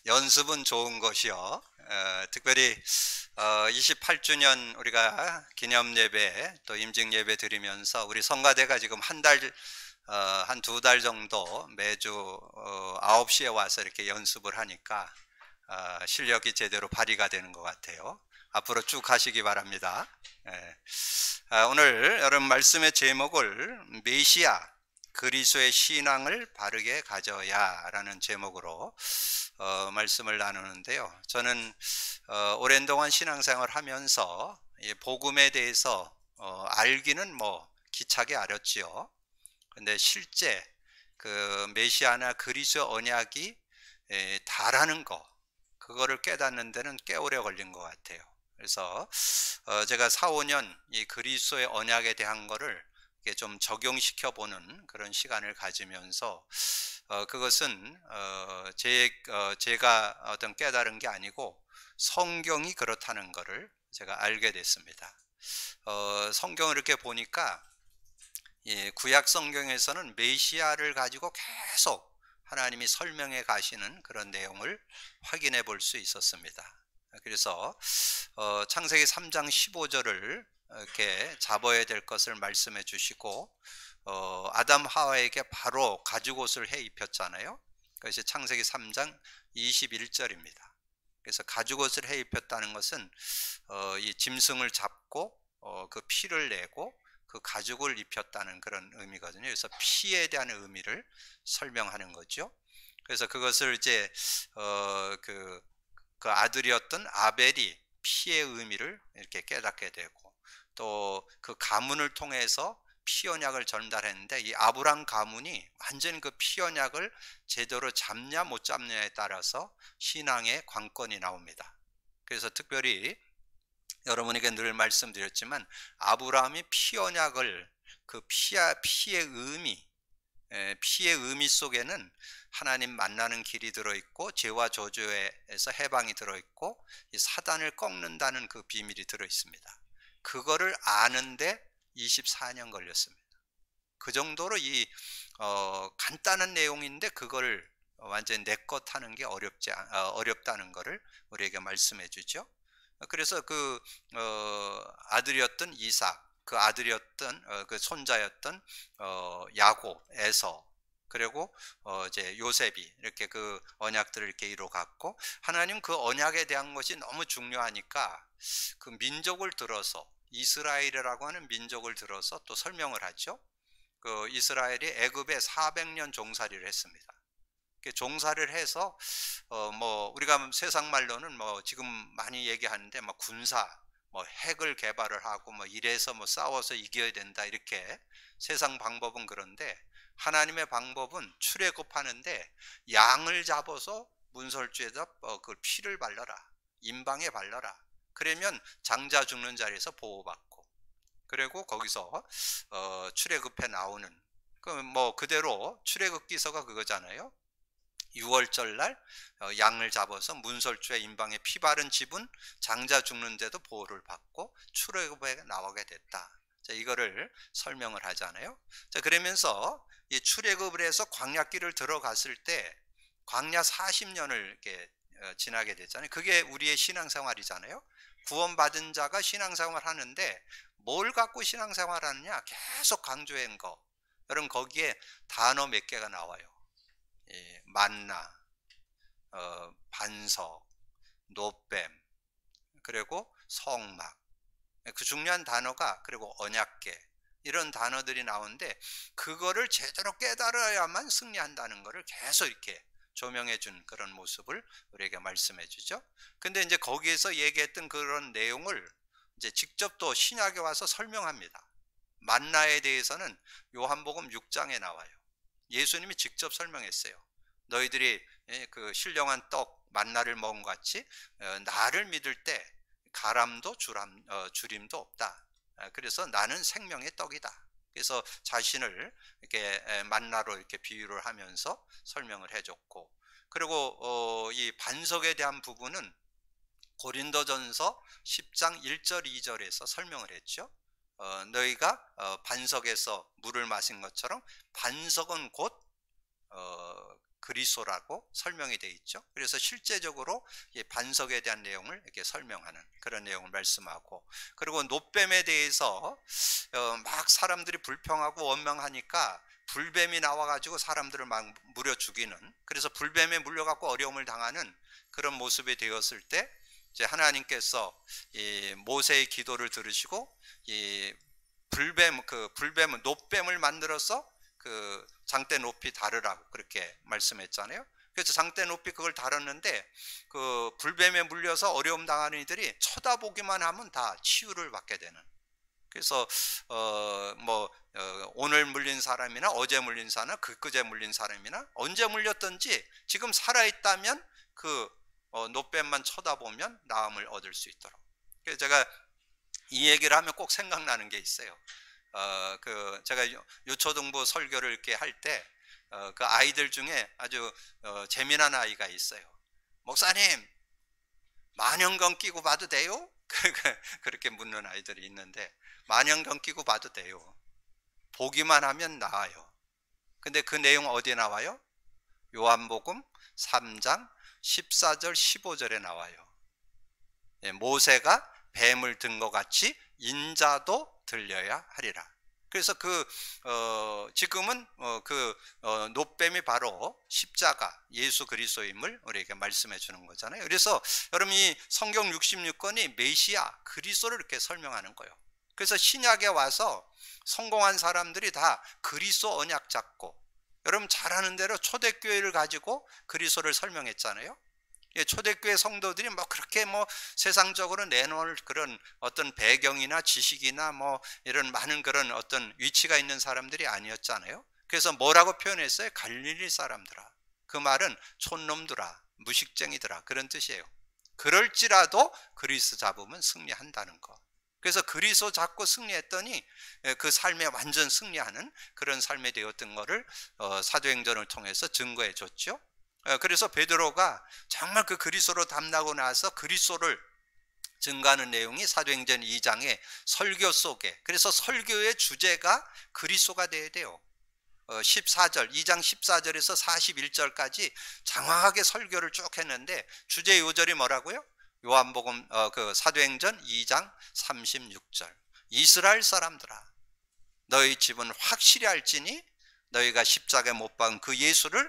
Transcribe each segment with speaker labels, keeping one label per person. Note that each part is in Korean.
Speaker 1: 연습은 좋은 것이요. 특별히 28주년 우리가 기념 예배 또 임직 예배 드리면서 우리 성가대가 지금 한 두 달 정도 매주 9시에 와서 이렇게 연습을 하니까 실력이 제대로 발휘가 되는 것 같아요. 앞으로 쭉 하시기 바랍니다. 오늘 여러분 말씀의 제목을 메시아 그리스도의 신앙을 바르게 가져야 라는 제목으로 말씀을 나누는데요. 저는 오랜 동안 신앙생활 하면서 복음에 대해서 알기는 기차게 알았지요. 근데 실제 그 메시아나 그리스도 언약이 다라는 거, 그거를 깨닫는 데는 꽤 오래 걸린 것 같아요. 그래서 제가 4, 5년 이 그리스도의 언약에 대한 거를 좀 적용시켜 보는 그런 시간을 가지면서 그것은 제가 어떤 깨달은 게 아니고 성경이 그렇다는 것을 제가 알게 됐습니다. 성경을 이렇게 보니까 구약 성경에서는 메시아를 가지고 계속 하나님이 설명해 가시는 그런 내용을 확인해 볼 수 있었습니다. 그래서 창세기 3장 15절을 이렇게 잡아야 될 것을 말씀해 주시고 아담 하와에게 바로 가죽옷을 해 입혔잖아요. 그것이 창세기 3장 21절입니다. 그래서 가죽옷을 해 입혔다는 것은 이 짐승을 잡고 그 피를 내고 그 가죽을 입혔다는 그런 의미거든요. 그래서 피에 대한 의미를 설명하는 거죠. 그래서 그것을 이제 그 아들이었던 아벨이 피의 의미를 이렇게 깨닫게 되고, 또 그 가문을 통해서 피 언약을 전달했는데 이 아브람 가문이 완전 그 피 언약을 제대로 잡냐 못 잡냐에 따라서 신앙의 관건이 나옵니다. 그래서 특별히 여러분에게 늘 말씀드렸지만 아브라함이 피 언약을 그 피의 의미 속에는 하나님 만나는 길이 들어있고 죄와 저주에서 해방이 들어있고 이 사단을 꺾는다는 그 비밀이 들어있습니다. 그거를 아는데 24년 걸렸습니다. 그 정도로 간단한 내용인데 그걸 완전히 내 것 하는 게 어렵다는 것을 우리에게 말씀해 주죠. 그래서 그 아들이었던 이삭, 그 아들이었던 그 손자였던 야곱, 에서, 그리고 이제 요셉이 이렇게 그 언약들을 이렇게 이루어갔고, 하나님 그 언약에 대한 것이 너무 중요하니까 그 민족을 들어서 이스라엘이라고 하는 민족을 들어서 또 설명을 하죠. 그 이스라엘이 애굽에 400년 종살이를 했습니다. 종살이를 해서 우리가 세상 말로는 지금 많이 얘기하는데 군사 핵을 개발을 하고 이래서 싸워서 이겨야 된다 이렇게 세상 방법은 그런데 하나님의 방법은 출애굽하는데 양을 잡아서 문설주에다 그 피를 발라라, 임방에 발라라. 그러면 장자 죽는 자리에서 보호받고, 그리고 거기서 출애굽해 나오는 그대로 출애굽 기서가 그거잖아요. 6월절 날 양을 잡아서 문설주에 임방에 피 바른 집은 장자 죽는데도 보호를 받고 출애굽에 나오게 됐다. 자, 이거를 설명을 하잖아요. 자, 그러면서 이 출애굽을 해서 광야길을 들어갔을 때 광야 40년을 이렇게 지나게 됐잖아요. 그게 우리의 신앙생활이잖아요. 구원받은 자가 신앙생활 하는데 뭘 갖고 신앙생활 하느냐 계속 강조한 거. 여러분 거기에 단어 몇 개가 나와요. 만나, 반석, 노뱀, 그리고 성막, 그 중요한 단어가, 그리고 언약궤, 이런 단어들이 나오는데 그거를 제대로 깨달아야만 승리한다는 것을 계속 이렇게 조명해 준 그런 모습을 우리에게 말씀해 주죠. 근데 이제 거기에서 얘기했던 그런 내용을 이제 직접 또 신약에 와서 설명합니다. 만나에 대해서는 요한복음 6장에 나와요. 예수님이 직접 설명했어요. 너희들이 그 신령한 떡 만나를 먹은 것 같이 나를 믿을 때 가람도 주림도 없다. 그래서 나는 생명의 떡이다. 그래서 자신을 이렇게 만나로 이렇게 비유를 하면서 설명을 해줬고, 그리고 이 반석에 대한 부분은 고린도전서 10장 1절 2절에서 설명을 했죠. 너희가 반석에서 물을 마신 것처럼 반석은 곧 그리스도라고 설명이 되어 있죠. 그래서 실제적으로 이 반석에 대한 내용을 이렇게 설명하는 그런 내용을 말씀하고, 그리고 노뱀에 대해서 막 사람들이 불평하고 원망하니까 불뱀이 나와가지고 사람들을 막 물어 죽이는, 그래서 불뱀에 물려갖고 어려움을 당하는 그런 모습이 되었을 때 이제 하나님께서 이 모세의 기도를 들으시고 이 불뱀은 노뱀을 만들어서 그 장대 높이 다르라고 그렇게 말씀했잖아요. 그래서 장대 높이 그걸 다뤘는데 그 불뱀에 물려서 어려움 당하는 이들이 쳐다보기만 하면 다 치유를 받게 되는. 그래서 오늘 물린 사람이나 어제 물린 사람이나 그제 물린 사람이나 언제 물렸든지 지금 살아있다면 그 노뱀만 쳐다보면 나음을 얻을 수 있도록. 그래서 제가 이 얘기를 하면 꼭 생각나는 게 있어요. 제가 유초등부 설교를 이렇게 할 때 그 아이들 중에 아주 재미난 아이가 있어요. 목사님, 만형경 끼고 봐도 돼요? 그렇게 묻는 아이들이 있는데, 만형경 끼고 봐도 돼요. 보기만 하면 나아요. 근데 그 내용 어디에 나와요? 요한복음 3장 14절 15절에 나와요. 모세가 뱀을 든 것 같이 인자도 들려야 하리라. 그래서 지금은 노뱀이 바로 십자가 예수 그리스도임을 우리에게 말씀해 주는 거잖아요. 그래서 여러분 이 성경 66권이 메시아 그리스도를 이렇게 설명하는 거예요. 그래서 신약에 와서 성공한 사람들이 다 그리스도 언약 잡고, 여러분 잘 아는 대로 초대교회를 가지고 그리스도를 설명했잖아요. 초대교회 성도들이 그렇게 세상적으로 내놓을 그런 어떤 배경이나 지식이나 이런 많은 그런 어떤 위치가 있는 사람들이 아니었잖아요. 그래서 뭐라고 표현했어요? 갈릴리 사람들아. 그 말은 촌놈들아, 무식쟁이들아, 그런 뜻이에요. 그럴지라도 그리스도 잡으면 승리한다는 거. 그래서 그리스도 잡고 승리했더니 그 삶에 완전 승리하는 그런 삶이 되었던 것을 사도행전을 통해서 증거해 줬죠. 그래서 베드로가 정말 그 그리스도로 담나고 나서 그리스도를 증거하는 내용이 사도행전 2장의 설교 속에, 그래서 설교의 주제가 그리스도가 되어야 돼요. 2장 14절에서 41절까지 장황하게 설교를 쭉 했는데 주제 요절이 뭐라고요? 요한복음 사도행전 2장 36절. 이스라엘 사람들아, 너희 집은 확실히 알지니 너희가 십자가에 못 박은 그 예수를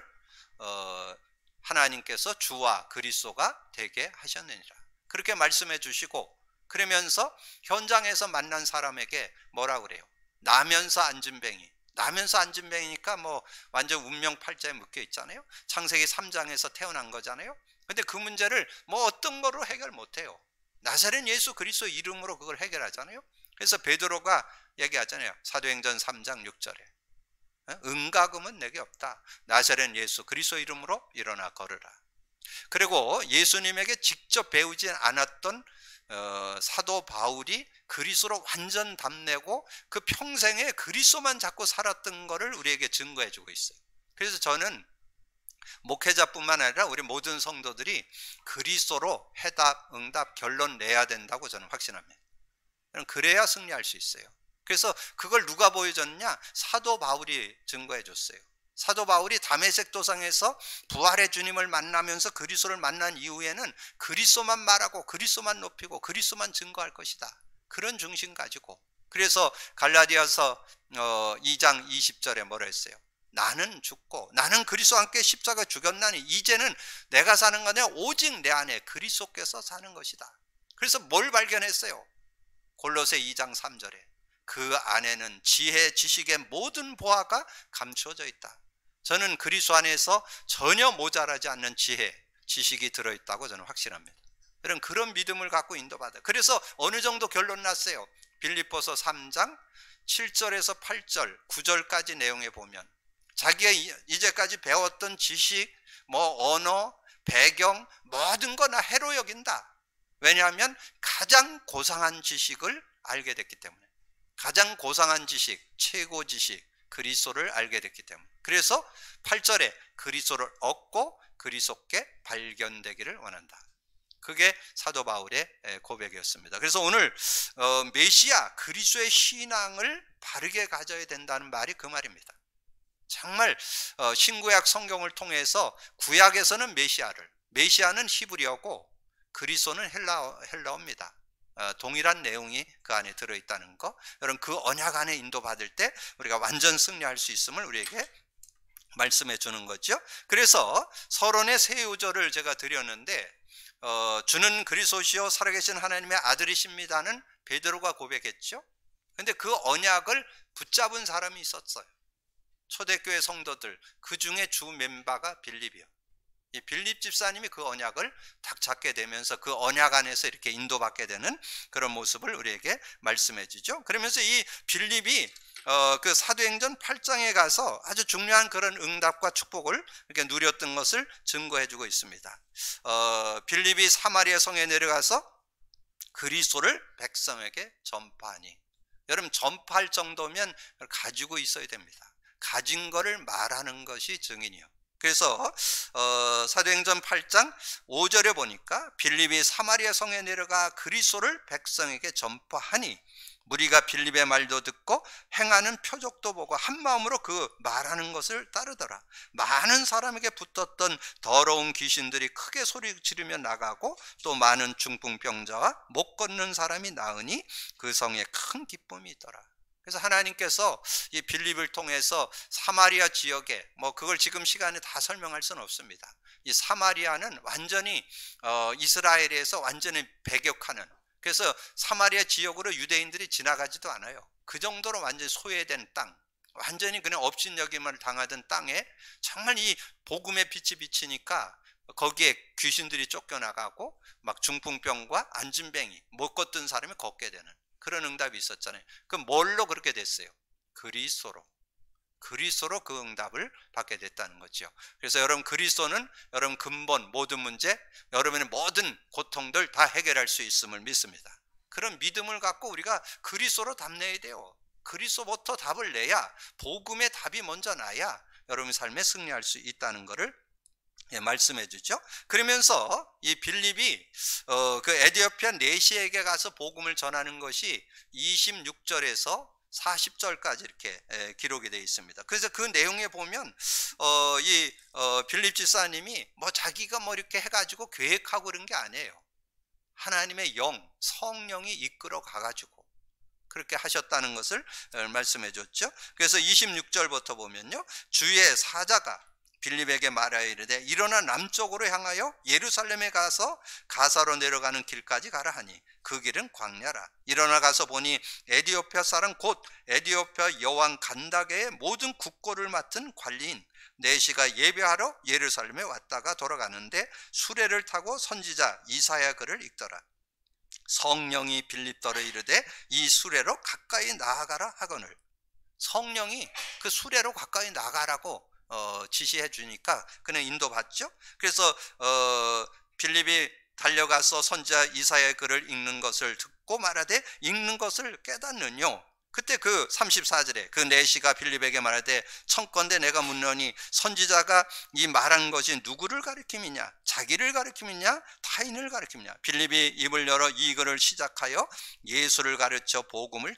Speaker 1: 하나님께서 주와 그리스도가 되게 하셨느니라. 그렇게 말씀해 주시고, 그러면서 현장에서 만난 사람에게 뭐라 그래요? 나면서 앉은 뱅이. 나면서 앉은 뱅이니까 완전 운명팔자에 묶여 있잖아요. 창세기 3장에서 태어난 거잖아요. 근데 그 문제를 어떤 거로 해결 못 해요. 나사렛 예수 그리스도 이름으로 그걸 해결하잖아요. 그래서 베드로가 얘기하잖아요. 사도행전 3장 6절에 은과금은 내게 없다. 나사렛 예수 그리스도 이름으로 일어나 걸으라. 그리고 예수님에게 직접 배우지 않았던 사도 바울이 그리스도로 완전 담내고 그 평생에 그리스도만 잡고 살았던 것을 우리에게 증거해 주고 있어요. 그래서 저는 목회자뿐만 아니라 우리 모든 성도들이 그리스도로 해답, 응답, 결론 내야 된다고 저는 확신합니다. 그래야 승리할 수 있어요. 그래서 그걸 누가 보여줬냐? 사도 바울이 증거해 줬어요. 사도 바울이 다메섹 도상에서 부활의 주님을 만나면서 그리스도를 만난 이후에는 그리스도만 말하고 그리스도만 높이고 그리스도만 증거할 것이다. 그런 중심 가지고. 그래서 갈라디아서 2장 20절에 뭐라 했어요? 나는 죽고 나는 그리스도와 함께 십자가 죽였나니 이제는 내가 사는 거 아니라 오직 내 안에 그리스도께서 사는 것이다. 그래서 뭘 발견했어요? 골로새 2장 3절에 그 안에는 지혜, 지식의 모든 보화가 감추어져 있다. 저는 그리스도 안에서 전혀 모자라지 않는 지혜, 지식이 들어있다고 저는 확신합니다. 그런 믿음을 갖고 인도받아요. 그래서 어느 정도 결론 났어요. 빌립보서 3장 7절에서 8절, 9절까지 내용에 보면 자기가 이제까지 배웠던 지식, 언어, 배경 모든 거 나 해로 여긴다. 왜냐하면 가장 고상한 지식을 알게 됐기 때문에. 가장 고상한 지식, 최고 지식, 그리스도를 알게 됐기 때문에. 그래서 8절에 그리스도를 얻고 그리스도께 발견되기를 원한다. 그게 사도 바울의 고백이었습니다. 그래서 오늘 메시아 그리스도의 신앙을 바르게 가져야 된다는 말이 그 말입니다. 정말 신구약 성경을 통해서 구약에서는 메시아는 히브리어고 그리스도는 헬라어입니다. 동일한 내용이 그 안에 들어있다는 거. 여러분 그 언약 안에 인도받을 때 우리가 완전 승리할 수 있음을 우리에게 말씀해 주는 거죠. 그래서 서론의 세 요절을 제가 드렸는데 주는 그리스도시요 살아계신 하나님의 아들이십니다는 베드로가 고백했죠. 근데 그 언약을 붙잡은 사람이 있었어요. 초대교회 성도들, 그 중에 주 멤버가 빌립이요. 이 빌립 집사님이 그 언약을 딱 잡게 되면서 그 언약 안에서 이렇게 인도받게 되는 그런 모습을 우리에게 말씀해 주죠. 그러면서 이 빌립이 그 사도행전 8장에 가서 아주 중요한 그런 응답과 축복을 이렇게 누렸던 것을 증거해 주고 있습니다. 빌립이 사마리아 성에 내려가서 그리스도를 백성에게 전파하니, 여러분 전파할 정도면 가지고 있어야 됩니다. 가진 거를 말하는 것이 증인이요. 그래서 사도행전 8장 5절에 보니까 빌립이 사마리아 성에 내려가 그리스도를 백성에게 전파하니 무리가 빌립의 말도 듣고 행하는 표적도 보고 한 마음으로 그 말하는 것을 따르더라. 많은 사람에게 붙었던 더러운 귀신들이 크게 소리 지르며 나가고 또 많은 중풍병자와 못 걷는 사람이 나으니 그 성에 큰 기쁨이 있더라. 그래서 하나님께서 이 빌립을 통해서 사마리아 지역에, 그걸 지금 시간에 다 설명할 수는 없습니다. 이 사마리아는 완전히 이스라엘에서 완전히 배격하는, 그래서 사마리아 지역으로 유대인들이 지나가지도 않아요. 그 정도로 완전히 소외된 땅, 완전히 그냥 업신여김을 당하던 땅에 정말 이 복음의 빛이 비치니까 거기에 귀신들이 쫓겨나가고 막 중풍병과 안진뱅이, 못 걷던 사람이 걷게 되는 그런 응답이 있었잖아요. 그럼 뭘로 그렇게 됐어요? 그리스도로 그 응답을 받게 됐다는 거죠. 그래서 여러분 그리스도는 여러분 근본 모든 문제, 여러분의 모든 고통들 다 해결할 수 있음을 믿습니다. 그런 믿음을 갖고 우리가 그리스도로 답내야 돼요. 그리스도부터 답을 내야, 복음의 답이 먼저 나야 여러분의 삶에 승리할 수 있다는 것을 말씀해 주죠. 그러면서 이 빌립이 그 에디오피아 내시에게 가서 복음을 전하는 것이 26절에서 40절까지 이렇게 기록이 되어 있습니다. 그래서 그 내용에 보면 이 빌립 집사님이 자기가 이렇게 해가지고 계획하고 그런 게 아니에요. 하나님의 성령이 이끌어 가가지고 그렇게 하셨다는 것을 말씀해 줬죠. 그래서 26절부터 보면요, 주의 사자가 빌립에게 말하여 이르되 일어나 남쪽으로 향하여 예루살렘에 가서 가사로 내려가는 길까지 가라 하니 그 길은 광야라. 일어나 가서 보니 에디오피아 사람 곧 에디오피아 여왕 간다게의 모든 국고를 맡은 관리인 내시가 예배하러 예루살렘에 왔다가 돌아가는데 수레를 타고 선지자 이사야 글을 읽더라. 성령이 빌립더러 이르되 이 수레로 가까이 나아가라 하거늘. 성령이 그 수레로 가까이 나가라고 지시해 주니까 그는 인도받죠. 그래서 빌립이 달려가서 선지자 이사야의 글을 읽는 것을 듣고 말하되 읽는 것을 깨닫느뇨. 그때 그 34절에 그 내시가 빌립에게 말하되 청컨대 내가 묻노니 선지자가 이 말한 것이 누구를 가리킴이냐, 자기를 가리킴이냐, 타인을 가리킴이냐. 빌립이 입을 열어 이 글을 시작하여 예수를 가르쳐 복음을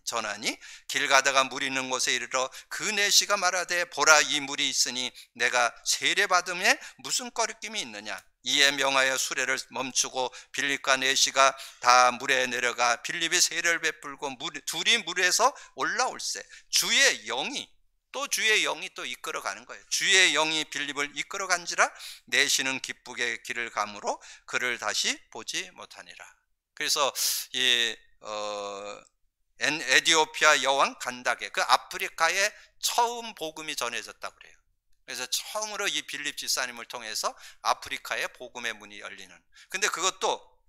Speaker 1: 전하니 길 가다가 물 있는 곳에 이르러 그 내시가 말하되 보라 이 물이 있으니 내가 세례받음에 무슨 거리낌이 있느냐. 이에 명하여 수레를 멈추고 빌립과 내시가 다 물에 내려가 빌립이 세례를 베풀고 둘이 물에서 올라올세. 주의 영이 또 이끌어가는 거예요. 주의 영이 빌립을 이끌어간지라 내시는 기쁘게 길을 가므로 그를 다시 보지 못하니라. 그래서 이 에디오피아 여왕 간다게, 그 아프리카에 처음 복음이 전해졌다고 그래요. 그래서 처음으로 이 빌립 집사님을 통해서 아프리카의 복음의 문이 열리는. 근데 그것도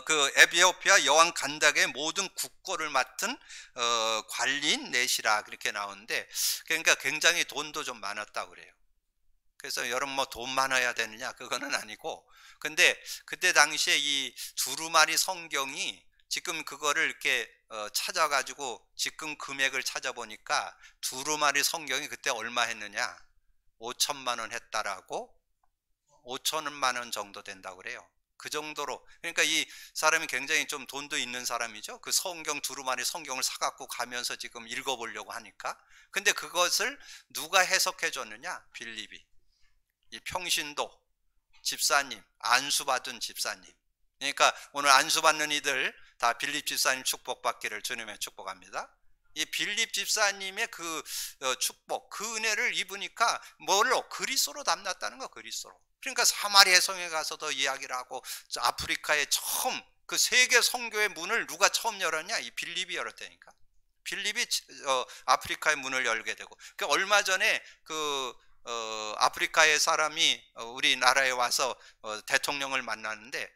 Speaker 1: 그 에디오피아 여왕 간다게의 모든 국고를 맡은 관리인 내시라 그렇게 나오는데, 그러니까 굉장히 돈도 좀 많았다고 그래요. 그래서 여러분 돈 많아야 되느냐, 그거는 아니고, 근데 그때 당시에 이 두루마리 성경이 지금 그거를 이렇게 찾아가지고 지금 금액을 찾아보니까 두루마리 성경이 그때 얼마 했느냐, 5천만 원 했다라고, 5천만 원 정도 된다고 그래요. 그 정도로. 그러니까 이 사람이 굉장히 좀 돈도 있는 사람이죠. 그 성경 두루마리 성경을 사갖고 가면서 지금 읽어보려고 하니까. 근데 그것을 누가 해석해 줬느냐? 빌립이. 이 평신도 집사님, 안수받은 집사님. 그러니까 오늘 안수받는 이들 다 빌립 집사님 축복받기를 주님의 축복합니다. 이 빌립 집사님의 그 축복, 그 은혜를 입으니까 뭘로? 그리스도로 담났다는 거, 그리스도로. 그러니까 사마리아 성에 가서도 이야기를 하고, 아프리카에 처음 그 세계 선교의 문을 누가 처음 열었냐? 이 빌립이 열었다니까. 빌립이 아프리카의 문을 열게 되고, 그 얼마 전에 그 아프리카의 사람이 우리나라에 와서 대통령을 만나는데,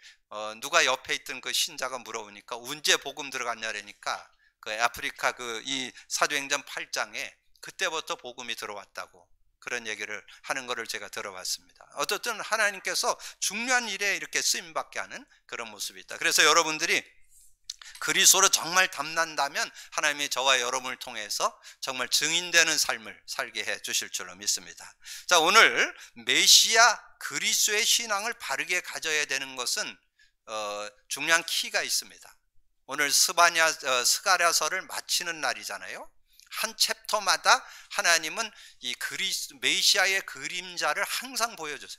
Speaker 1: 누가 옆에 있던 그 신자가 물어보니까 언제 복음 들어갔냐라니까, 그 아프리카 그 이 사도행전 8장에 그때부터 복음이 들어왔다고 그런 얘기를 하는 것을 제가 들어봤습니다. 어쨌든 하나님께서 중요한 일에 이렇게 쓰임받게 하는 그런 모습이 있다. 그래서 여러분들이 그리스도로 정말 담난다면 하나님이 저와 여러분을 통해서 정말 증인되는 삶을 살게 해 주실 줄로 믿습니다. 자, 오늘 메시아 그리스도의 신앙을 바르게 가져야 되는 것은 중요한 키가 있습니다. 오늘 스가랴서를 마치는 날이잖아요. 한 챕터마다 하나님은 이 메시아의 그림자를 항상 보여줘서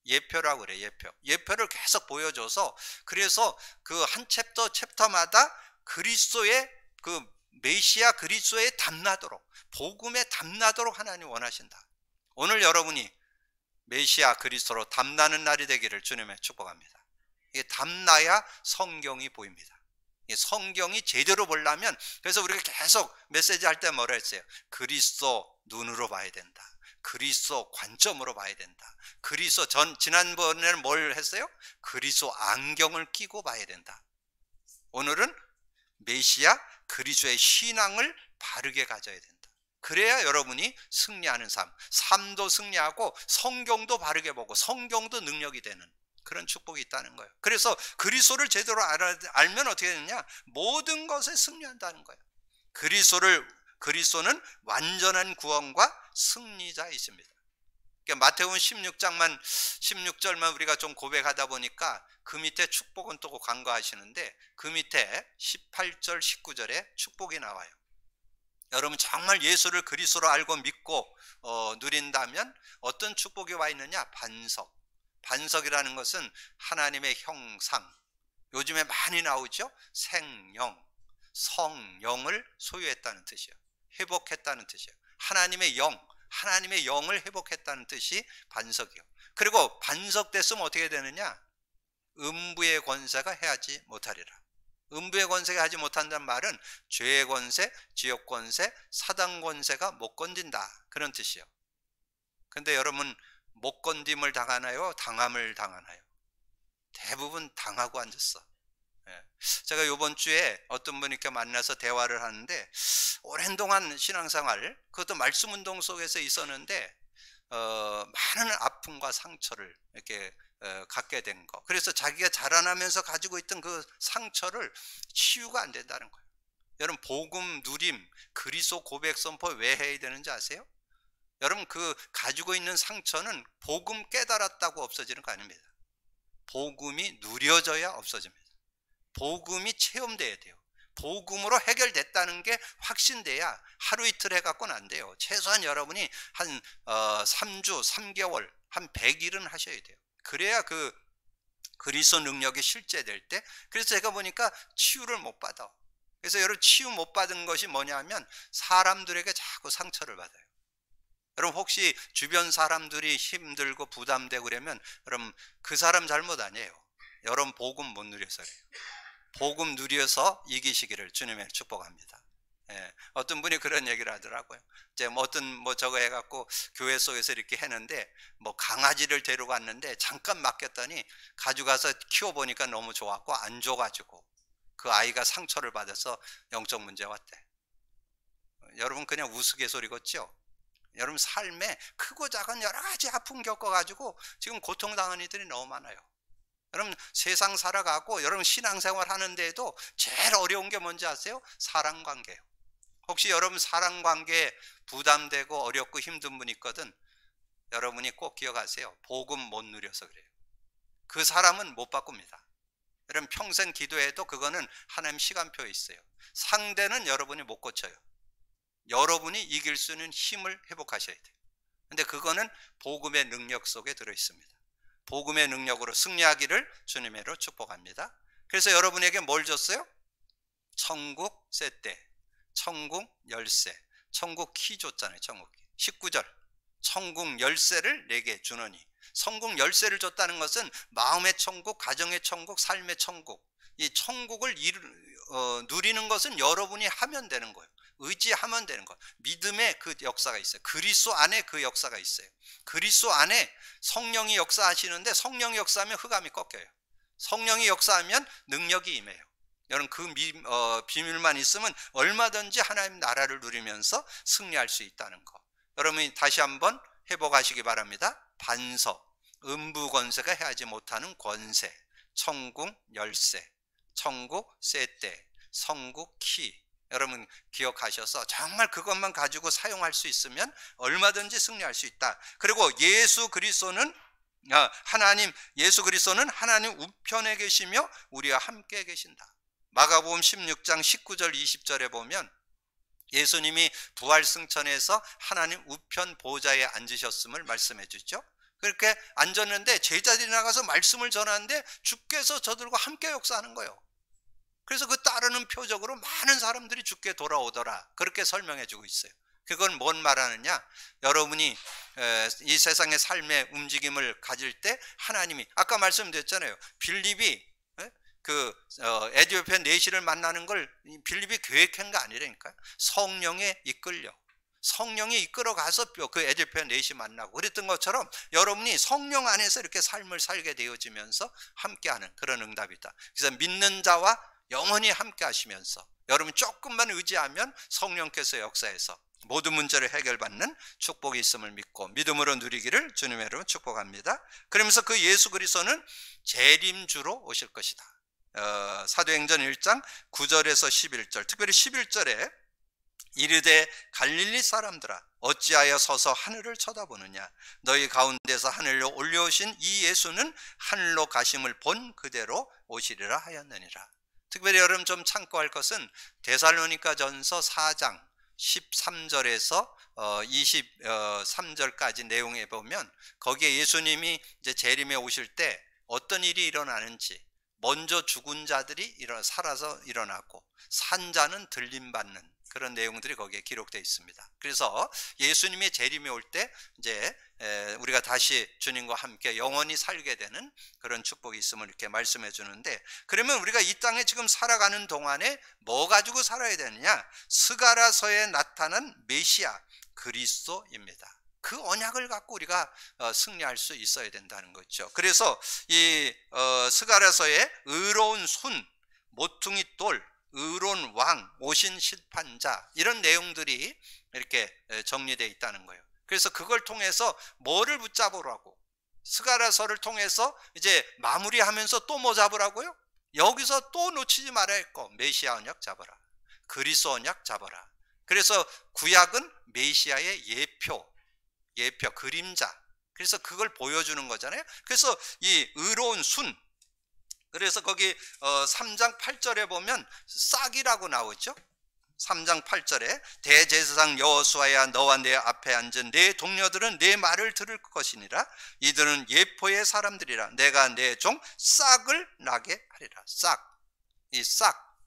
Speaker 1: 예표라고 그래. 예표를 계속 보여줘서, 그래서 그 한 챕터마다 그리스도의 그 메시아 그리스도에 담나도록, 복음에 담나도록 하나님 원하신다. 오늘 여러분이 메시아 그리스도로 담나는 날이 되기를 주님의 축복합니다. 이게 담나야 성경이 보입니다. 성경이 제대로 보려면, 그래서 우리가 계속 메시지 할 때 뭐라 했어요? 그리스도 눈으로 봐야 된다. 그리스도 관점으로 봐야 된다. 그리스도 지난번에는 뭘 했어요? 그리스도 안경을 끼고 봐야 된다. 오늘은 메시아 그리스도의 신앙을 바르게 가져야 된다. 그래야 여러분이 승리하는 삶도 승리하고 성경도 바르게 보고 성경도 능력이 되는 그런 축복이 있다는 거예요. 그래서 그리스도를 제대로 알면 어떻게 되느냐? 모든 것에 승리한다는 거예요. 그리스도는 완전한 구원과 승리자이십니다. 그러니까 마태복음 16절만 우리가 좀 고백하다 보니까 그 밑에 축복은 또 간과하시는데, 그 밑에 18절 19절에 축복이 나와요. 여러분 정말 예수를 그리스도로 알고 믿고 누린다면 어떤 축복이 와 있느냐? 반석이라는 것은 하나님의 형상, 요즘에 많이 나오죠? 생명, 성령을 소유했다는 뜻이에요. 회복했다는 뜻이에요. 하나님의 영을 회복했다는 뜻이 반석이요. 그리고 반석됐으면 어떻게 되느냐? 음부의 권세가 해하지 못하리라. 음부의 권세가 하지 못한다는 말은 죄의 권세, 지옥 권세, 사단 권세가 못 건진다, 그런 뜻이요. 근데 여러분 못 건딤을 당하나요? 당함을 당하나요? 대부분 당하고 앉았어. 제가 이번 주에 어떤 분이렇게 만나서 대화를 하는데, 오랜 동안 신앙생활, 그것도 말씀 운동 속에서 있었는데 많은 아픔과 상처를 이렇게 갖게 된 거. 그래서 자기가 자라나면서 가지고 있던 그 상처를 치유가 안 된다는 거예요. 여러분 복음 누림, 그리스도 고백 선포 왜 해야 되는지 아세요? 여러분 그 가지고 있는 상처는 복음 깨달았다고 없어지는 거 아닙니다. 복음이 누려져야 없어집니다. 복음이 체험돼야 돼요. 복음으로 해결됐다는 게 확신돼야 하루 이틀 해갖고는 안 돼요. 최소한 여러분이 한 3주, 3개월, 한 100일은 하셔야 돼요. 그래야 그 그리스도 능력이 실제될 때, 그래서 제가 보니까 치유를 못 받아. 그래서 여러분 치유 못 받은 것이 뭐냐면 사람들에게 자꾸 상처를 받아요. 여러분 혹시 주변 사람들이 힘들고 부담되고 그러면 여러분 그 사람 잘못 아니에요. 여러분 복음 못 누려서 그래요. 복음 누려서 이기시기를 주님의 축복합니다. 어떤 분이 그런 얘기를 하더라고요. 이제 어떤 저거 해갖고 교회 속에서 이렇게 했는데, 강아지를 데려갔는데 잠깐 맡겼더니 가져가서 키워보니까 너무 좋았고 안 줘가지고 그 아이가 상처를 받아서 영적 문제 왔대. 여러분 그냥 우스갯소리겠죠? 여러분 삶에 크고 작은 여러 가지 아픔 겪어가지고 지금 고통당하는 이들이 너무 많아요. 여러분 세상 살아가고 여러분 신앙생활 하는데도 제일 어려운 게 뭔지 아세요? 사랑관계예요. 혹시 여러분 사랑관계에 부담되고 어렵고 힘든 분 있거든, 여러분이 꼭 기억하세요. 복음 못 누려서 그래요. 그 사람은 못 바꿉니다. 여러분 평생 기도해도 그거는 하나님 시간표에 있어요. 상대는 여러분이 못 고쳐요. 여러분이 이길 수 있는 힘을 회복하셔야 돼요. 근데 그거는 복음의 능력 속에 들어 있습니다. 복음의 능력으로 승리하기를 주님으로 축복합니다. 그래서 여러분에게 뭘 줬어요? 천국 세대, 천국 열쇠, 천국 키 줬잖아요. 천국 키. 19절 천국 열쇠를 내게 주노니. 천국 열쇠를 줬다는 것은 마음의 천국, 가정의 천국, 삶의 천국. 이 천국을 누리는 것은 여러분이 하면 되는 거예요. 의지하면 되는 거. 믿음의 그 역사가 있어요. 그리스도 안에 그 역사가 있어요. 그리스도 안에 성령이 역사하시는데 성령이 역사하면 흑암이 꺾여요. 성령이 역사하면 능력이 임해요. 여러분 그 비밀만 있으면 얼마든지 하나님 나라를 누리면서 승리할 수 있다는 거. 여러분이 다시 한번 회복하시기 바랍니다. 반석, 음부 권세가 해하지 못하는 권세, 천국 열쇠, 천국 세대, 성국 키. 여러분 기억하셔서 정말 그것만 가지고 사용할 수 있으면 얼마든지 승리할 수 있다. 그리고 예수 그리스도는 하나님 우편에 계시며 우리와 함께 계신다. 마가복음 16장 19절 20절에 보면 예수님이 부활 승천해서 하나님 우편 보좌에 앉으셨음을 말씀해 주죠. 그렇게 앉았는데 제자들이 나가서 말씀을 전하는데 주께서 저들과 함께 역사하는 거예요. 그래서 그 따르는 표적으로 많은 사람들이 주께 돌아오더라. 그렇게 설명해 주고 있어요. 그건 뭔 말하느냐? 여러분이 이 세상의 삶의 움직임을 가질 때 하나님이 아까 말씀드렸잖아요. 빌립이 에디오피아 내시를 만나는 걸 빌립이 계획한 거 아니라니까요. 성령에 이끌려. 성령이 이끌어 가서 그 에디오피아 내시 만나고 그랬던 것처럼 여러분이 성령 안에서 이렇게 삶을 살게 되어지면서 함께하는 그런 응답이다. 그래서 믿는 자와 영원히 함께 하시면서 여러분 조금만 의지하면 성령께서 역사해서 모든 문제를 해결받는 축복이 있음을 믿고 믿음으로 누리기를 주님의 이름으로 축복합니다. 그러면서 그 예수 그리스도는 재림주로 오실 것이다. 사도행전 1장 9절에서 11절, 특별히 11절에 이르되 갈릴리 사람들아 어찌하여 서서 하늘을 쳐다보느냐. 너희 가운데서 하늘로 올려오신 이 예수는 하늘로 가심을 본 그대로 오시리라 하였느니라. 특별히 여러분 좀 참고할 것은 데살로니가전서 4장 13절에서 23절까지 내용에 보면 거기에 예수님이 이제 재림에 오실 때 어떤 일이 일어나는지, 먼저 죽은 자들이 살아서 일어나고 산자는 들림받는 그런 내용들이 거기에 기록되어 있습니다. 그래서 예수님의 재림에 올 때 이제 우리가 다시 주님과 함께 영원히 살게 되는 그런 축복이 있음을 이렇게 말씀해 주는데, 그러면 우리가 이 땅에 지금 살아가는 동안에 뭐 가지고 살아야 되느냐? 스가랴서에 나타난 메시아 그리스도입니다. 그 언약을 갖고 우리가 승리할 수 있어야 된다는 거죠. 그래서 이 스가랴서에 의로운 순, 모퉁이 돌, 의로운 왕, 오신 심판자 이런 내용들이 이렇게 정리되어 있다는 거예요. 그래서 그걸 통해서 뭐를 붙잡으라고? 스가랴서를 통해서 이제 마무리하면서 또 뭐 잡으라고요? 여기서 또 놓치지 말아야 했고 메시아 언약 잡아라. 그리스도 언약 잡아라. 그래서 구약은 메시아의 예표, 그림자. 그래서 그걸 보여주는 거잖아요. 그래서 이 의로운 순, 그래서 거기 3장 8절에 보면 싹이라고 나오죠. 3장 8절에 대제사장 여호수아야 너와 내 앞에 앉은 내 동료들은 내 말을 들을 것이니라. 이들은 예포의 사람들이라. 내가 내 종 싹을 나게 하리라. 싹, 이 싹,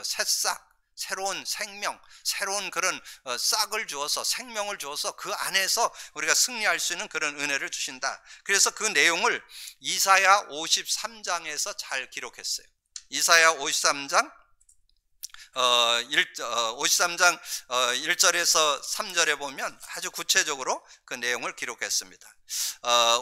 Speaker 1: 새싹, 새로운 생명, 새로운 그런 싹을 주어서 생명을 주어서 그 안에서 우리가 승리할 수 있는 그런 은혜를 주신다. 그래서 그 내용을 이사야 53장에서 잘 기록했어요. 이사야 53장 1절에서 3절에 보면 아주 구체적으로 그 내용을 기록했습니다.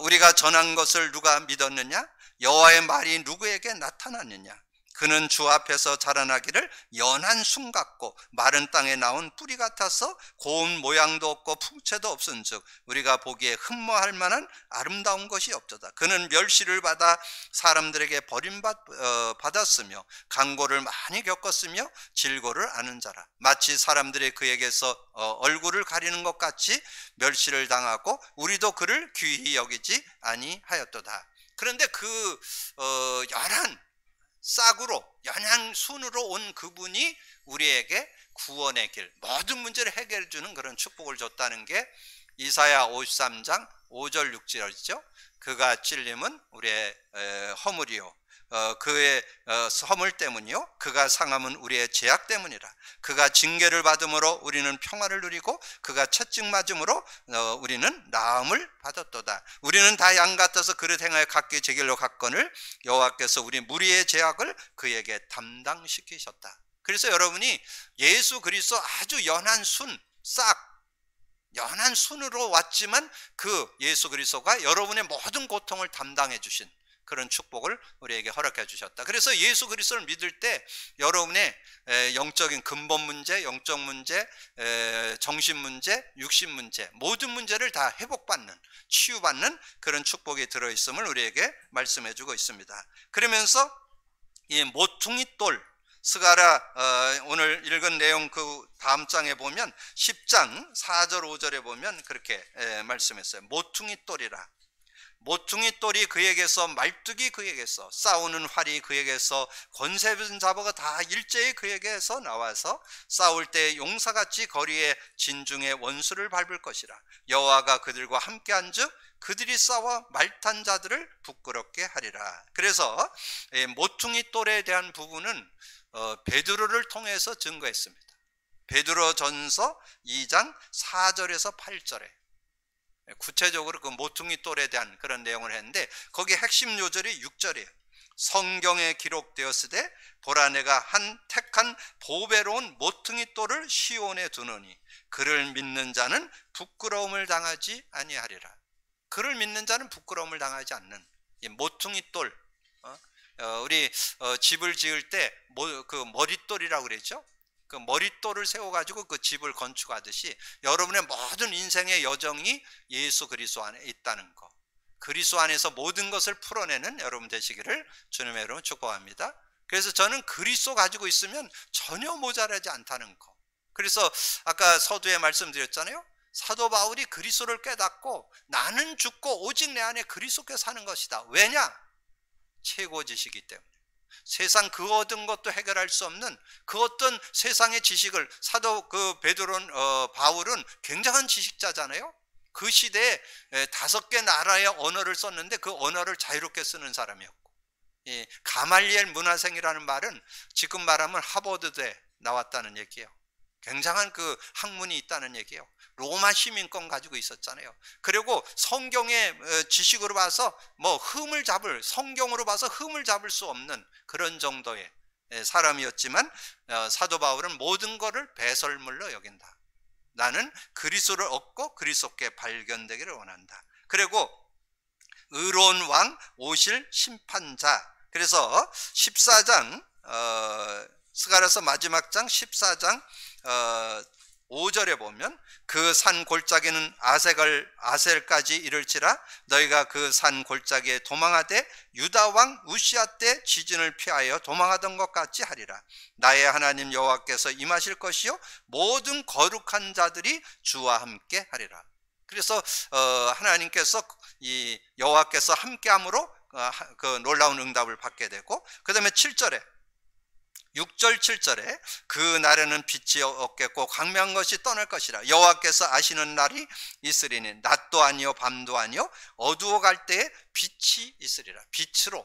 Speaker 1: 우리가 전한 것을 누가 믿었느냐? 여호와의 말이 누구에게 나타났느냐? 그는 주 앞에서 자라나기를 연한 순 같고 마른 땅에 나온 뿌리 같아서 고운 모양도 없고 풍채도 없은즉 우리가 보기에 흠모할 만한 아름다운 것이 없도다. 그는 멸시를 받아 사람들에게 버림받았으며 강고를 많이 겪었으며 질고를 아는 자라. 마치 사람들이 그에게서 얼굴을 가리는 것 같이 멸시를 당하고 우리도 그를 귀히 여기지 아니하였도다. 그런데 그 연한 싹으로 연한 순으로 온 그분이 우리에게 구원의 길, 모든 문제를 해결해 주는 그런 축복을 줬다는 게 이사야 53장 5절 6절이죠. 그가 찔림은 우리의 허물이요, 그의 허물 때문이요, 그가 상함은 우리의 죄악 때문이라. 그가 징계를 받음으로 우리는 평화를 누리고 그가 채찍 맞음으로 우리는 나음을 받았도다. 우리는 다 양 같아서 그릇 행하여 각기 제 길로 갔거늘 여호와께서 우리 무리의 죄악을 그에게 담당시키셨다. 그래서 여러분이 예수 그리스도 아주 연한 순, 싹 연한 순으로 왔지만 그 예수 그리스도가 여러분의 모든 고통을 담당해 주신 그런 축복을 우리에게 허락해 주셨다. 그래서 예수 그리스도를 믿을 때 여러분의 영적인 근본 문제, 영적 문제, 정신 문제, 육신 문제, 모든 문제를 다 회복받는, 치유받는 그런 축복이 들어있음을 우리에게 말씀해 주고 있습니다. 그러면서 이 모퉁이 돌, 스가랴 오늘 읽은 내용 그 다음 장에 보면 10장 4절 5절에 보면 그렇게 말씀했어요. 모퉁이 돌이라. 모퉁이 돌이 그에게서, 말뚝이 그에게서, 싸우는 활이 그에게서, 권세는 자버가 다 일제히 그에게서 나와서 싸울 때 용사같이 거리에 진중의 원수를 밟을 것이라. 여호와가 그들과 함께 한즉 그들이 싸워 말탄 자들을 부끄럽게 하리라. 그래서 모퉁이 돌에 대한 부분은 베드로를 통해서 증거했습니다. 베드로전서 2장 4절에서 8절에 구체적으로 그 모퉁이 돌에 대한 그런 내용을 했는데, 거기 핵심 요절이 6절이에요. 성경에 기록되었으되 보라 내가 한 택한 보배로운 모퉁이 돌을 시온에 두노니 그를 믿는 자는 부끄러움을 당하지 아니하리라. 그를 믿는 자는 부끄러움을 당하지 않는 이 모퉁이 돌, 우리 집을 지을 때 그 머릿돌이라고 그랬죠. 그 머릿돌을 세워가지고 그 집을 건축하듯이 여러분의 모든 인생의 여정이 예수 그리스도 안에 있다는 거, 그리스도 안에서 모든 것을 풀어내는 여러분 되시기를 주님의 이름으로 축복합니다. 그래서 저는 그리스도 가지고 있으면 전혀 모자라지 않다는 거. 그래서 아까 서두에 말씀드렸잖아요. 사도 바울이 그리스도를 깨닫고 나는 죽고 오직 내 안에 그리스도께 사는 것이다. 왜냐? 최고 지식이기 때문에. 세상 그 얻은 것도 해결할 수 없는 그 어떤 세상의 지식을, 사도 그 바울은 굉장한 지식자잖아요. 그 시대에 5개 나라의 언어를 썼는데 그 언어를 자유롭게 쓰는 사람이었고, 가말리엘 문화생이라는 말은 지금 말하면 하버드대 나왔다는 얘기예요. 굉장한 그 학문이 있다는 얘기예요. 로마 시민권 가지고 있었잖아요. 그리고 성경의 지식으로 봐서 성경으로 봐서 흠을 잡을 수 없는 그런 정도의 사람이었지만 사도 바울은 모든 것을 배설물로 여긴다. 나는 그리스도를 얻고 그리스도께 발견되기를 원한다. 그리고 의로운 왕, 오실 심판자. 그래서 14장 스가랴서 마지막 장 14장 5절에 보면 그 산 골짜기는 아셀까지 이를지라 너희가 그 산 골짜기에 도망하되 유다 왕 우시아 때 지진을 피하여 도망하던 것 같이 하리라. 나의 하나님 여호와께서 임하실 것이요 모든 거룩한 자들이 주와 함께 하리라. 그래서 하나님께서 이 여호와께서 함께함으로 그 놀라운 응답을 받게 되고, 그 다음에 7절에 6절 7절에 그 날에는 빛이 없겠고 광명한 것이 떠날 것이라. 여호와께서 아시는 날이 있으리니 낮도 아니요 밤도 아니요 어두워 갈 때에 빛이 있으리라. 빛으로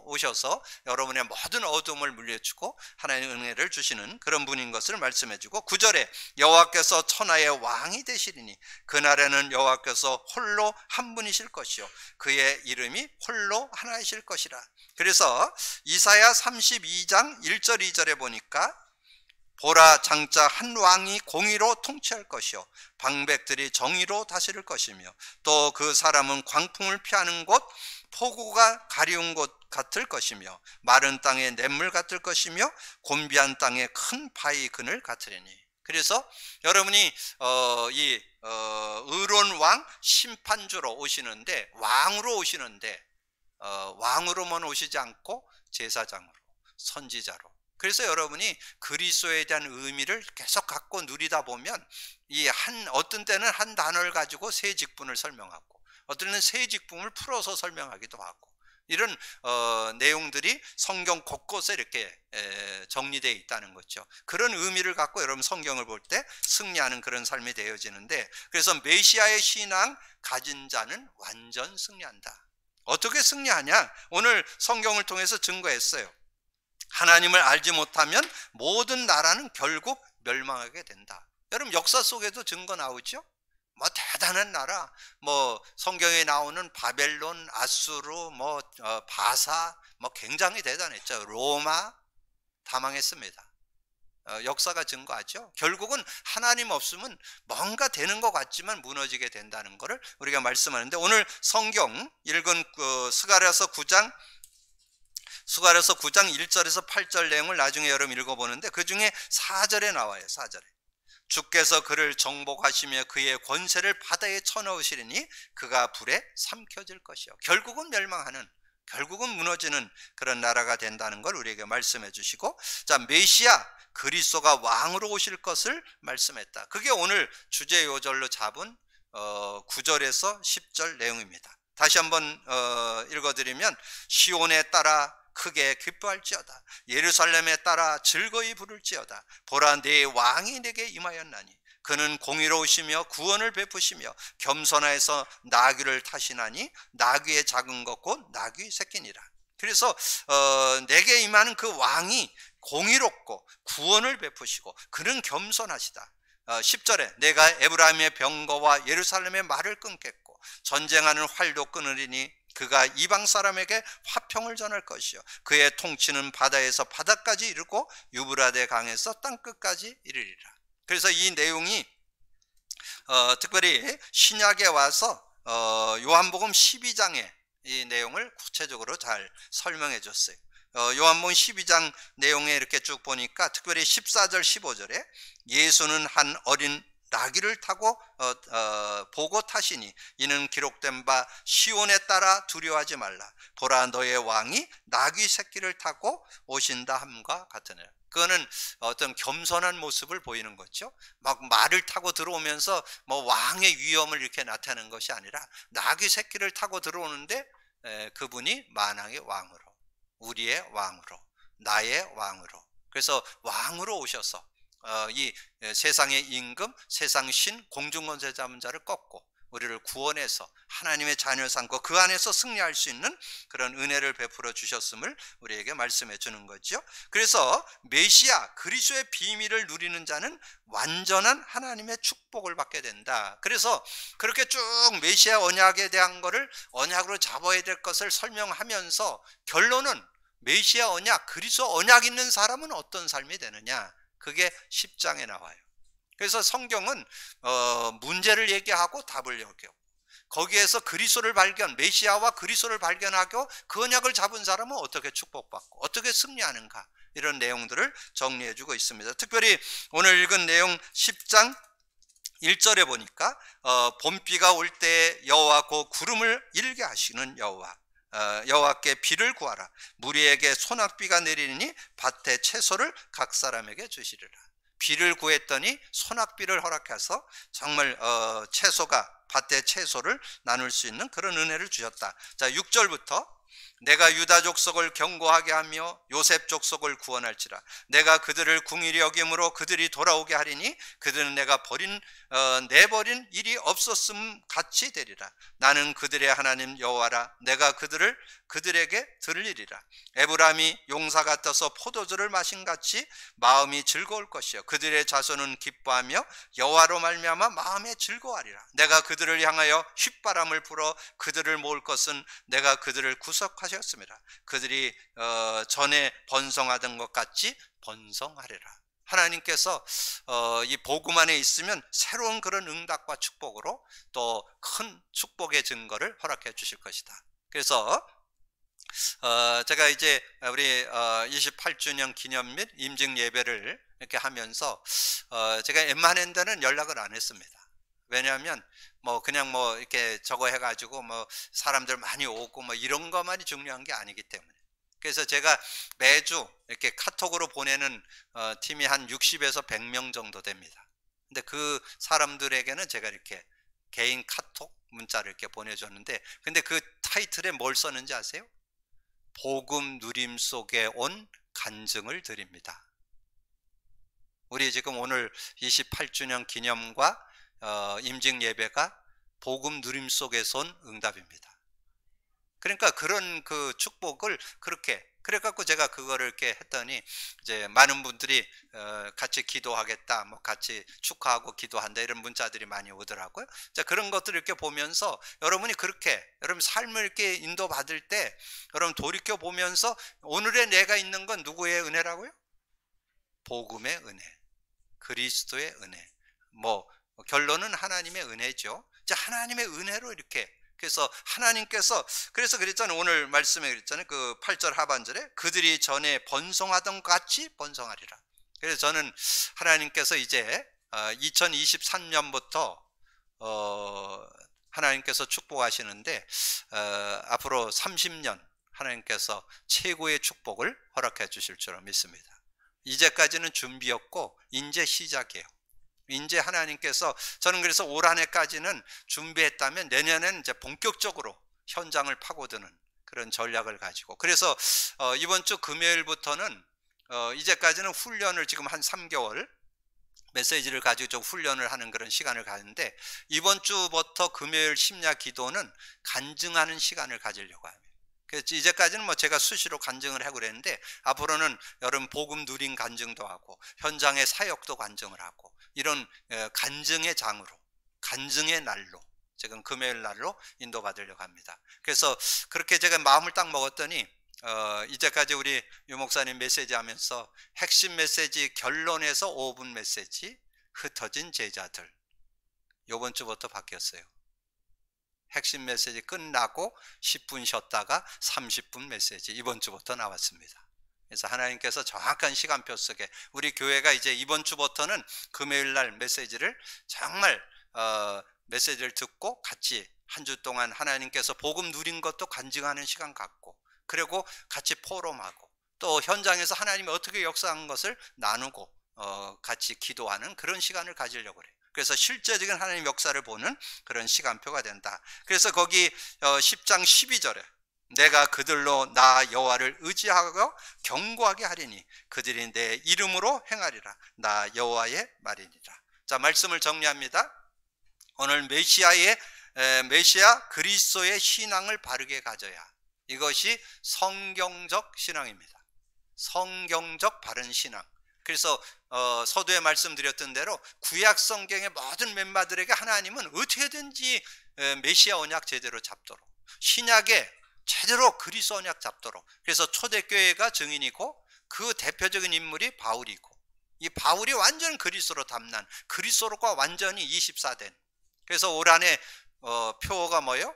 Speaker 1: 오셔서 여러분의 모든 어둠을 물려주고 하나님의 은혜를 주시는 그런 분인 것을 말씀해주고, 9절에 여호와께서 천하의 왕이 되시리니 그날에는 여호와께서 홀로 한 분이실 것이요 그의 이름이 홀로 하나이실 것이라. 그래서 이사야 32장 1절 2절에 보니까 보라 장차 한 왕이 공의로 통치할 것이요 방백들이 정의로 다스릴 것이며 또 그 사람은 광풍을 피하는 곳 폭우가 가리운 곳 같을 것이며 마른 땅의 냇물 같을 것이며 곤비한 땅의 큰 바위 그늘 같으리니. 그래서 여러분이 의로운 왕 심판주로 오시는데, 왕으로 오시는데 왕으로만 오시지 않고 제사장으로, 선지자로. 그래서 여러분이 그리스도에 대한 의미를 계속 갖고 누리다 보면 어떤 때는 한 단어를 가지고 세 직분을 설명하고, 어떤 때는 세 직분을 풀어서 설명하기도 하고, 이런 내용들이 성경 곳곳에 이렇게 정리되어 있다는 거죠. 그런 의미를 갖고 여러분 성경을 볼 때 승리하는 그런 삶이 되어지는데, 그래서 메시아의 신앙 가진 자는 완전 승리한다. 어떻게 승리하냐? 오늘 성경을 통해서 증거했어요. 하나님을 알지 못하면 모든 나라는 결국 멸망하게 된다. 여러분 역사 속에도 증거 나오죠? 뭐 대단한 나라, 뭐 성경에 나오는 바벨론, 아수르, 뭐 바사, 뭐 굉장히 대단했죠. 로마 다 망했습니다. 역사가 증거하죠. 결국은 하나님 없으면 뭔가 되는 것 같지만 무너지게 된다는 것을 우리가 말씀하는데, 오늘 성경 읽은 스가랴서 9장 1절에서 8절 내용을 나중에 여러분 읽어보는데, 그 중에 4절에 나와요. 4절에 주께서 그를 정복하시며 그의 권세를 바다에 쳐넣으시리니 그가 불에 삼켜질 것이요. 결국은 멸망하는, 결국은 무너지는 그런 나라가 된다는 걸 우리에게 말씀해 주시고, 자, 메시아 그리스도가 왕으로 오실 것을 말씀했다. 그게 오늘 주제 요절로 잡은 9절에서 10절 내용입니다. 다시 한번 읽어드리면, 시온에 따라 크게 기뻐할지어다. 예루살렘에 따라 즐거이 부를지어다. 보라, 내 왕이 내게 임하였나니 그는 공의로우시며 구원을 베푸시며 겸손하여서 나귀를 타시나니 나귀의 작은 것 곧 나귀 새끼니라. 그래서 내게 임하는 그 왕이 공의롭고 구원을 베푸시고 그는 겸손하시다. 10절에 내가 에브라임의 병거와 예루살렘의 말을 끊겠고 전쟁하는 활도 끊으리니 그가 이방 사람에게 화평을 전할 것이요 그의 통치는 바다에서 바다까지 이르고 유브라데 강에서 땅끝까지 이르리라. 그래서 이 내용이 특별히 신약에 와서 요한복음 12장에 이 내용을 구체적으로 잘 설명해 줬어요. 요한복음 12장 내용에 이렇게 쭉 보니까 특별히 14절 15절에 예수는 한 어린 나귀를 타고 보고 타시니 이는 기록된 바 시온에 따라 두려워하지 말라. 보라, 너의 왕이 나귀 새끼를 타고 오신다 함과 같으니라. 그거는 어떤 겸손한 모습을 보이는 거죠. 막 말을 타고 들어오면서 뭐 왕의 위엄을 이렇게 나타내는 것이 아니라 나귀 새끼를 타고 들어오는데 그분이 만왕의 왕으로, 우리의 왕으로, 나의 왕으로, 그래서 왕으로 오셔서 이 세상의 임금, 세상 신, 공중권세 잡은 자를 꺾고 우리를 구원해서 하나님의 자녀 삼고 그 안에서 승리할 수 있는 그런 은혜를 베풀어 주셨음을 우리에게 말씀해 주는 거죠. 그래서 메시아 그리스도의 비밀을 누리는 자는 완전한 하나님의 축복을 받게 된다. 그래서 그렇게 쭉 메시아 언약에 대한 거를 언약으로 잡아야 될 것을 설명하면서 결론은 메시아 언약, 그리스도 언약 있는 사람은 어떤 삶이 되느냐, 그게 10장에 나와요. 그래서 성경은 문제를 얘기하고 답을 얘기하고 거기에서 그리스도를 발견, 메시아와 그리스도를 발견하고 그 언약을 잡은 사람은 어떻게 축복받고 어떻게 승리하는가, 이런 내용들을 정리해 주고 있습니다. 특별히 오늘 읽은 내용 10장 1절에 보니까 봄비가 올 때 여호와 곧 구름을 일게 하시는 여호와, 여호와께 비를 구하라. 무리에게 소낙비가 내리니 밭의 채소를 각 사람에게 주시리라. 비를 구했더니 소낙비를 허락해서 정말 채소가, 밭의 채소를 나눌 수 있는 그런 은혜를 주셨다. 자, 6절부터 내가 유다 족속을 견고하게 하며 요셉 족속을 구원할지라. 내가 그들을 궁일이 여김으로 그들이 돌아오게 하리니 그들은 내가 내버린 일이 없었음 같이 되리라. 나는 그들의 하나님 여호와라. 내가 그들에게 들리리라. 에브라임이 용사 같아서 포도주를 마신 같이 마음이 즐거울 것이요 그들의 자손은 기뻐하며 여호와로 말미암아 마음에 즐거워하리라. 내가 그들을 향하여 휘바람을 불어 그들을 모을 것은 내가 그들을 구속하셨습니다. 그들이 전에 번성하던 것 같이 번성하리라. 하나님께서 이 복음 안에 있으면 새로운 그런 응답과 축복으로 또 큰 축복의 증거를 허락해 주실 것이다. 그래서 제가 이제 우리 28주년 기념 및 임직 예배를 이렇게 하면서 제가 웬만한 데는 연락을 안 했습니다. 왜냐하면 뭐 그냥 뭐 이렇게 저거 해가지고 뭐 사람들 많이 오고 뭐 이런 것만이 중요한 게 아니기 때문에. 그래서 제가 매주 이렇게 카톡으로 보내는 팀이 한 60에서 100명 정도 됩니다. 근데 그 사람들에게는 제가 이렇게 개인 카톡 문자를 이렇게 보내줬는데, 근데 그 타이틀에 뭘 썼는지 아세요? 복음 누림 속에 온 간증을 드립니다. 우리 지금 오늘 28주년 기념과 임직 예배가 복음 누림 속에서 온 응답입니다. 그러니까 그런 그 축복을 그래갖고 제가 그거를 이렇게 했더니 이제 많은 분들이 같이 기도하겠다, 뭐 같이 축하하고 기도한다, 이런 문자들이 많이 오더라고요. 자, 그런 것들을 이렇게 보면서 여러분이 여러분 삶을 이렇게 인도받을 때 여러분 돌이켜 보면서 오늘의 내가 있는 건 누구의 은혜라고요? 복음의 은혜, 그리스도의 은혜. 뭐 결론은 하나님의 은혜죠. 자, 하나님의 은혜로 이렇게, 그래서 하나님께서, 그래서 그랬잖아요. 오늘 말씀에 그랬잖아요. 그 8절 하반절에 그들이 전에 번성하던 것 같이 번성하리라. 그래서 저는 하나님께서 이제 2023년부터 하나님께서 축복하시는데 앞으로 30년 하나님께서 최고의 축복을 허락해 주실 줄 믿습니다. 이제까지는 준비였고 이제 시작이에요. 이제 하나님께서, 저는 그래서 올 한 해까지는 준비했다면 내년에는 이제 본격적으로 현장을 파고드는 그런 전략을 가지고, 그래서 이번 주 금요일부터는 이제까지는 훈련을 지금 한 3개월 메시지를 가지고 좀 훈련을 하는 그런 시간을 가는데, 이번 주부터 금요일 심야 기도는 간증하는 시간을 가지려고 합니다. 그래서 이제까지는 뭐 제가 수시로 간증을 하고 그랬는데, 앞으로는 여러분 복음 누린 간증도 하고 현장의 사역도 간증을 하고, 이런 간증의 장으로, 간증의 날로, 지금 금요일 날로 인도받으려고 합니다. 그래서 그렇게 제가 마음을 딱 먹었더니 이제까지 우리 유 목사님 메시지 하면서 핵심 메시지 결론에서 5분 메시지, 흩어진 제자들, 이번 주부터 바뀌었어요. 핵심 메시지 끝나고 10분 쉬었다가 30분 메시지 이번 주부터 나왔습니다. 그래서 하나님께서 정확한 시간표 속에 우리 교회가 이제 이번 주부터는 금요일 날 메시지를 정말 메시지를 듣고 같이 한 주 동안 하나님께서 복음 누린 것도 간증하는 시간 갖고, 그리고 같이 포럼하고 또 현장에서 하나님이 어떻게 역사한 것을 나누고 같이 기도하는 그런 시간을 가지려고 그래요. 그래서 실제적인 하나님 역사를 보는 그런 시간표가 된다. 그래서 거기 10장 12절에 내가 그들로 나 여호와를 의지하고 경고하게 하리니 그들이 내 이름으로 행하리라. 나 여호와의 말이니라. 자, 말씀을 정리합니다. 오늘 메시아 그리스도의 신앙을 바르게 가져야, 이것이 성경적 신앙입니다. 성경적 바른 신앙. 그래서 서두에 말씀드렸던 대로 구약 성경의 모든 멤버들에게 하나님은 어떻게든지 메시아 언약 제대로 잡도록, 신약에 제대로 그리스도 언약 잡도록, 그래서 초대교회가 증인이고 그 대표적인 인물이 바울이고, 이 바울이 완전 그리스도로 담난, 그리스도로가 완전히 24된, 그래서 올 한해 표어가 뭐예요?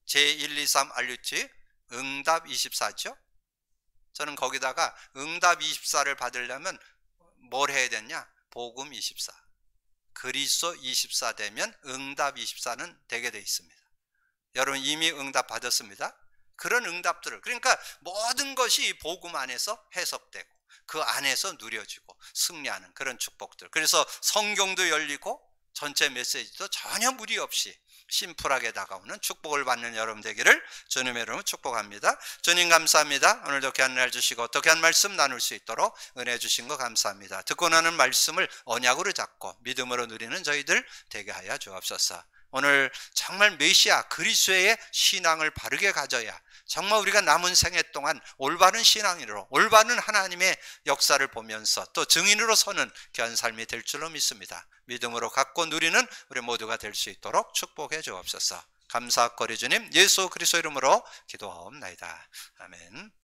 Speaker 1: 제123 RUT 응답 24죠. 저는 거기다가 응답 24를 받으려면 뭘 해야 되냐? 복음 24, 그리스도 24 되면 응답 24는 되게 돼 있습니다. 여러분 이미 응답 받았습니다. 그런 응답들을, 그러니까 모든 것이 복음 안에서 해석되고 그 안에서 누려지고 승리하는 그런 축복들. 그래서 성경도 열리고 전체 메시지도 전혀 무리 없이 심플하게 다가오는 축복을 받는 여러분 되기를 주님의 이름으로 축복합니다. 주님 감사합니다. 오늘도 귀한 날 주시고 또 귀한 말씀 나눌 수 있도록 은혜 주신 거 감사합니다. 듣고 나는 말씀을 언약으로 잡고 믿음으로 누리는 저희들 되게 하여 주옵소서. 오늘 정말 메시아 그리스도의 신앙을 바르게 가져야 정말 우리가 남은 생애 동안 올바른 신앙으로, 올바른 하나님의 역사를 보면서 또 증인으로 서는 귀한 삶이 될 줄로 믿습니다. 믿음으로 갖고 누리는 우리 모두가 될 수 있도록 축복해 주옵소서. 감사거리 주님 예수 그리스도 이름으로 기도하옵나이다. 아멘.